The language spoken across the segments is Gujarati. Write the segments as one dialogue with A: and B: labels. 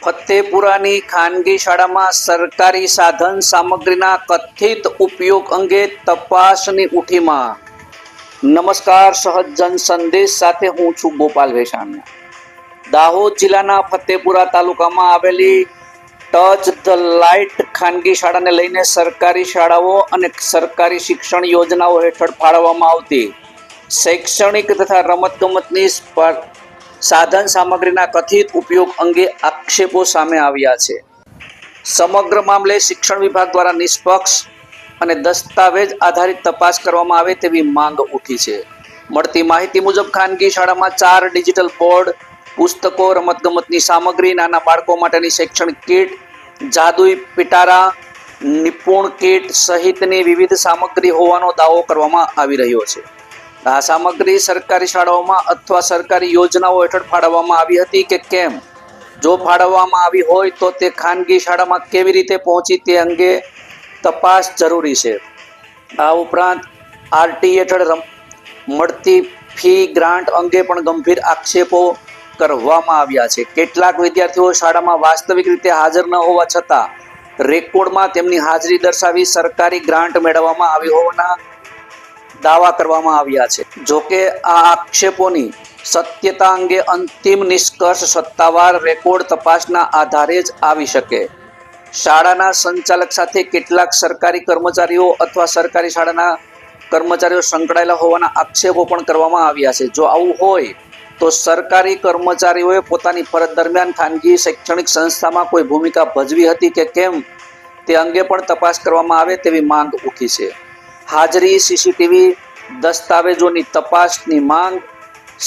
A: ફતેપુરાની ખાનગી શાળામાં સરકારી સાધન સામગ્રીના કથિત ઉપયોગ અંગે તપાસની ઉઠીમાં। નમસ્કાર, સહજ જન સંદેશ સાથે હું છું ગોપાલ વેસાણિયા। દાહોદ જિલ્લાના ફતેપુરા તાલુકામાં આવેલી ટચ ધ લાઇટ ખાનગી શાળાને લઈને સરકારી શાળાઓ અને સરકારી શિક્ષણ યોજનાઓ હેઠળ ફાળવવામાં આવતી શૈક્ષણિક તથા રમતગમતની સાધન સામગ્રીના કથિત ઉપયોગ અંગે આક્ષેપો સામે આવ્યા છે। સમગ્ર મામલે શિક્ષણ વિભાગ દ્વારા નિષ્પક્ષ અને દસ્તાવેજ આધારિત તપાસ કરવામાં આવે તેવી માંગ ઉઠી છે। મળતી માહિતી મુજબ ખાનગી શાળામાં 4 ડિજિટલ બોર્ડ, પુસ્તકો, રમતગમતની સામગ્રી, નાના બાળકો માટેની શૈક્ષણિક કીટ, જાદુઈ પિટારા, નિપુણ કીટ સહિતની વિવિધ સામગ્રી હોવાનો દાવો કરવામાં આવી રહ્યો છે। આ સામગ્રી સરકારી શાળાઓમાં અથવા સરકારી યોજનાઓ હેઠળ ફાળવવામાં આવી હતી કે કેમ? જો ફાળવવામાં આવી હોય તો તે ખાનગી શાળામાં કેવી રીતે પહોંચી તે અંગે તપાસ જરૂરી છે। આ ઉપરાંત આરટી હેઠળ મળતી ફી ગ્રાન્ટ અંગે પણ ગંભીર આક્ષેપો કરવામાં આવ્યા છે। કેટલાક વિદ્યાર્થીઓ શાળામાં વાસ્તવિક રીતે હાજર ન હોવા છતાં રેકોર્ડમાં તેમની હાજરી દર્શાવી સરકારી ગ્રાન્ટ મેળવવામાં આવી હોવાના દાવા કરવામાં આવ્યા છે। જોકે આ આક્ષેપોની સત્યતા અંગે અંતિમ નિષ્કર્ષ સત્તાવાર રેકોર્ડ તપાસના આધારે જ આવી શકે। શાળાના સંચાલક સાથે કેટલાક સરકારી કર્મચારીઓ અથવા સરકારી શાળાના કર્મચારીઓ સંકળાયેલા હોવાના આક્ષેપો પણ કરવામાં આવ્યા છે। જો આવું હોય તો સરકારી કર્મચારીઓએ પોતાની ફરજ દરમિયાન ખાનગી શૈક્ષણિક સંસ્થામાં કોઈ ભૂમિકા ભજવી હતી કે કેમ તે અંગે પણ તપાસ કરવામાં આવે તેવી માંગ ઉઠી છે। હાજરી, સીસીટીવી દસ્તાવેજોની તપાસની માંગ,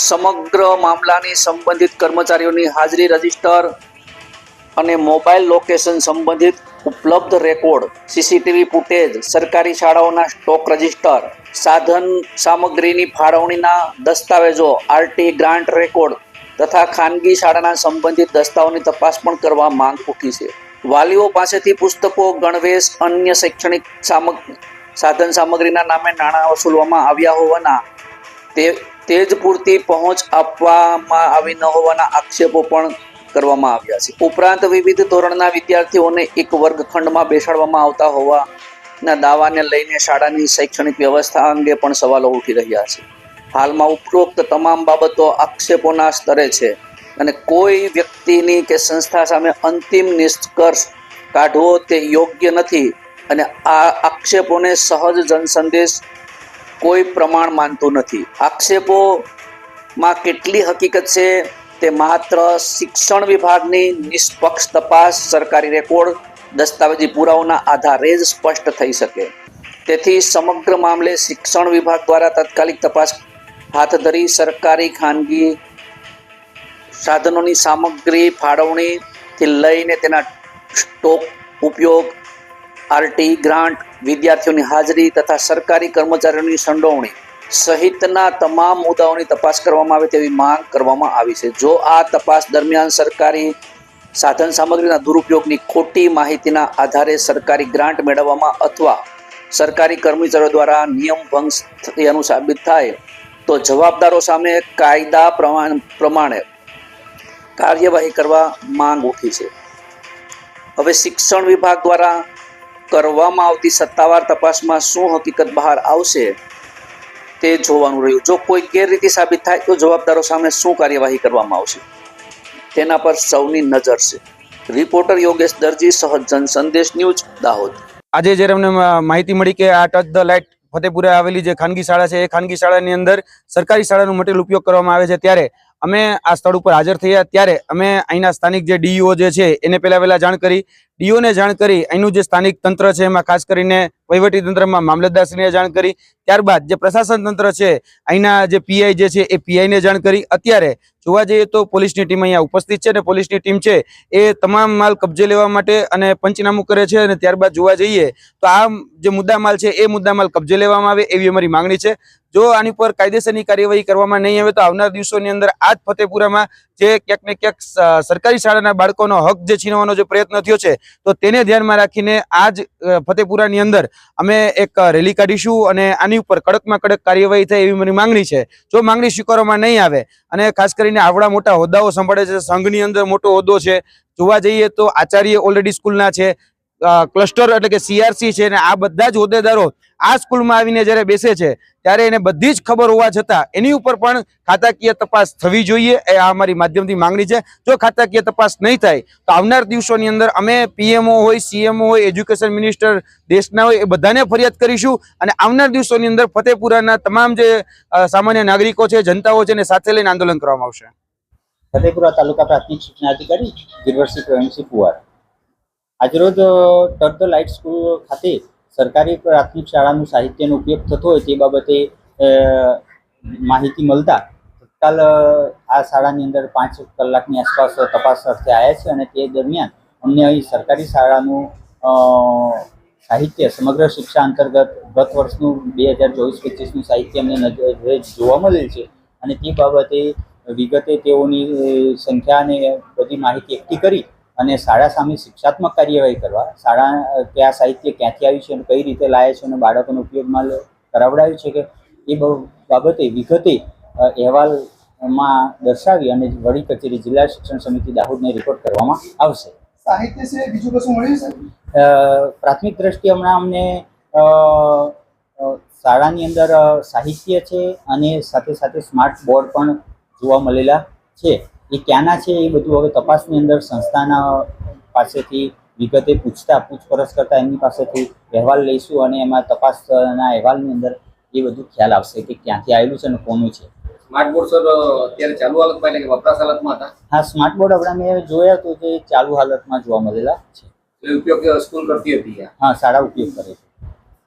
A: સમગ્ર મામલાની સંબંધિત કર્મચારીઓની હાજરી રજિસ્ટર અને મોબાઈલ લોકેશન સંબંધિત ઉપલબ્ધ રેકોર્ડ, સીસીટીવી ફૂટેજ, સરકારી શાળાઓના સ્ટોક રજિસ્ટર, સાધન સામગ્રીની ફાળવણીના દસ્તાવેજો, આરટી ગ્રાન્ટ રેકોર્ડ તથા ખાનગી શાળાના સંબંધિત દસ્તાવેજોની તપાસ પણ કરવા માંગ ઉઠી છે। વાલીઓ પાસેથી પુસ્તકો, ગણવેશ, અન્ય શૈક્ષણિક સાધન સામગ્રીના નામે નાણાં વસૂલવામાં આવ્યા હોવાના તે જ પૂરતી પહોંચ આપવામાં આવી ન હોવાના આક્ષેપો પણ કરવામાં આવ્યા છે। ઉપરાંત વિવિધ ધોરણના વિદ્યાર્થીઓને એક વર્ગખંડમાં બેસાડવામાં આવતા હોવાના દાવાને લઈને શાળાની શૈક્ષણિક વ્યવસ્થા અંગે પણ સવાલો ઉઠી રહ્યા છે। હાલમાં ઉપરોક્ત તમામ બાબતો આક્ષેપોના સ્તરે છે અને કોઈ વ્યક્તિની કે સંસ્થા સામે અંતિમ નિષ્કર્ષ કાઢવો તે યોગ્ય નથી અને આ આક્ષેપોને સહજ જનસંદેશ કોઈ પ્રમાણ માનતું નથી। આક્ષેપોમાં કેટલી હકીકત છે તે માત્ર શિક્ષણ વિભાગની નિષ્પક્ષ તપાસ, સરકારી રેકોર્ડ, દસ્તાવેજી પુરાવાના આધારે જ સ્પષ્ટ થઈ શકે। તેથી સમગ્ર મામલે શિક્ષણ વિભાગ દ્વારા તાત્કાલિક તપાસ હાથ ધરી સરકારી ખાનગી સાધનોની સામગ્રી ફાળવણીથી લઈને તેના સ્ટોક ઉપયોગ, આરટી ગ્રાન્ટ, વિદ્યાર્થીઓની હાજરી તથા સરકારી કર્મચારીઓની સંડોવણી સહિતના તમામ મુદ્દાઓની તપાસ કરવામાં આવે તેવી માંગ કરવામાં આવી છે। જો આ તપાસ દરમિયાન સરકારી સાધન સામગ્રીના દુરુપયોગની ખોટી માહિતીના આધારે સરકારી ગ્રાન્ટ મેળવવામાં અથવા સરકારી કર્મચારીઓ દ્વારા નિયમ ભંગ થયાનું સાબિત થાય તો જવાબદારો સામે કાયદા પ્રમાણે કાર્યવાહી કરવા માંગ ઉઠી છે। હવે શિક્ષણ વિભાગ દ્વારા કરવામાં આવતી સત્તાવાર તપાસમાં શું હકીકત બહાર આવશે તે જોવાનું રહ્યું। જો કોઈ ગેરરીતિ સાબિત થાય તો જવાબદારો સામે શું કાર્યવાહી કરવામાં આવશે તેના પર સૌની નજર છે। રિપોર્ટર યોગેશ દરજી, સહજ જન સંદેશ ન્યૂઝ, દાહોદ।
B: આજે જ્યારે અમને માહિતી મળી કે આ ટચ ધ લાઇટ ફતેપુરા આવેલી જે ખાનગી શાળા છે એ ખાનગી શાળાની અંદર સરકારી શાળાનું મટીરિયલ ઉપયોગ કરવામાં આવે છે ત્યારે અમે આ સ્થળ ઉપર હાજર થયા ત્યારે અમે અહીંના સ્થાનિક જે ડીઈઓ જે છે એને પહેલા જાણ કરી, ડીઓને જાણ કરી, અહીંનું જે સ્થાનિક તંત્ર છે એમાં ખાસ કરીને વહીવટી તંત્રમાં મામલતદારશ્રીને જાણ કરી, ત્યારબાદ જે પ્રશાસન તંત્ર છે અહીંના જે પીઆઈ જે છે એ પીઆઈને જાણ કરી। અત્યારે જોવા જઈએ તો પોલીસની ટીમ અહીંયા ઉપસ્થિત છે અને પોલીસની ટીમ છે એ તમામ માલ કબજે લેવા માટે અને પંચનામું કરે છે અને ત્યારબાદ જોવા જઈએ તો આ જે મુદ્દામાલ છે એ મુદ્દામાલ કબજે લેવામાં આવે એવી અમારી માંગણી છે। જો આની પર કાયદેસરની કાર્યવાહી કરવામાં નહીં આવે તો આવનાર દિવસોની અંદર આ જ ફતેપુરામાં જે ક્યાંક ને ક્યાંક સરકારી શાળાના બાળકોનો હક જે છીનવાનો જે પ્રયત્ન થયો છે તો તેને ધ્યાનમાં રાખીને આ જ ફતેપુરાની અંદર અમે એક રેલી કાઢીશું અને આની ઉપર કડકમાં કડક કાર્યવાહી થાય એવી મારી માંગણી છે. જો માંગણી સ્વીકારવામાં નહીં આવે અને ખાસ કરીને આવડા મોટા હોદ્દાઓ સંભાળે છે, સંઘની અંદર મોટો હોદ્દો છે, જોવા જઈએ તો આચાર્ય ઓલરેડી સ્કૂલના છે, ક્લસ્ટર એટલે કે CRC છે, અને આ બધા જ હોદ્દેદારો આ સ્કૂલમાં આવીને જ્યારે બેસે છે ત્યારે એને બધી જ ખબર હોવા છતાં એની ઉપર પણ ખાતાકીય તપાસ થવી જોઈએ. એ આ અમારી માધ્યમથી માંગણી છે. જો ખાતાકીય તપાસ નહીં થાય તો આવનાર દિવસોની અંદર અમે PMO હોય, CMO હોય, એજ્યુકેશન મિનિસ્ટર દેશના હોય એ બધાને ફરિયાદ કરીશું અને આવનાર દિવસોની અંદર ફતેપુરાના તમામ જે સામાન્ય નાગરિકો છે, જનતાઓ છે, એને સાથે લઈને આંદોલન કરવામાં આવશે.
C: ફતેપુરા તાલુકા પ્રાથમિક શિક્ષણાધિકારી ગિરવરસિંહ પ્રવીણસિંહ પુવાર. આજરોજ ટચ ધ લાઇટ સ્કૂલ ખાતે સરકારી પ્રાથમિક શાળાનું સાહિત્યનો ઉપયોગ થતો હોય તે બાબતે માહિતી મળતા તત્કાલ આ શાળાની અંદર 5 કલાકની આસપાસ તપાસ અર્થે આવ્યા છે અને તે દરમિયાન અમને અહીં સરકારી શાળાનું સાહિત્ય સમગ્ર શિક્ષા અંતર્ગત ગત વર્ષનું 2024-25નું સાહિત્ય અમને નજરે જોવા મળેલ છે અને તે બાબતે વિગતે તેઓની સંખ્યા અને બધી માહિતી એકઠી કરી અને શાળા સામે શિક્ષાત્મક કાર્યવાહી કરવા, શાળા કે આ સાહિત્ય ક્યાંથી આવ્યું છે અને કઈ રીતે લાવે છે અને બાળકોનો ઉપયોગમાં કરાવડાવ્યું છે કે એ બાબતે વિગતે અહેવાલમાં દર્શાવી અને વડી કચેરી જિલ્લા શિક્ષણ સમિતિ દાહોદને રિપોર્ટ કરવામાં આવશે.
D: સાહિત્ય છે બીજું કશું મળ્યું છે?
C: પ્રાથમિક દ્રષ્ટિએ હમણાં અમને શાળાની અંદર સાહિત્ય છે અને સાથે સાથે સ્માર્ટ બોર્ડ પણ જોવા મળેલા છે. એ ક્યાંના છે એ બધું હવે તપાસની અંદર સંસ્થાના પાસેથી વિગતે પૂછપરછ કરતા એમની પાસેથી અહેવાલ લઈશું અને એમાં તપાસના અહેવાલની અંદર એ બધું ખ્યાલ આવશે કે ક્યાંથી આવેલું છે અને કોનું છે.
E: સ્માર્ટ બોર્ડ સર અત્યારે ચાલુ હાલતમાં એટલે કે વપરાશ હાલતમાં હતા?
C: હા, સ્માર્ટ બોર્ડ આપણે મેં જોયા તો જે ચાલુ હાલતમાં જોવા મળેલા છે.
E: ઉપયોગ સ્કૂલ કરતી હતી?
C: હા, શાળા ઉપયોગ કરે છે.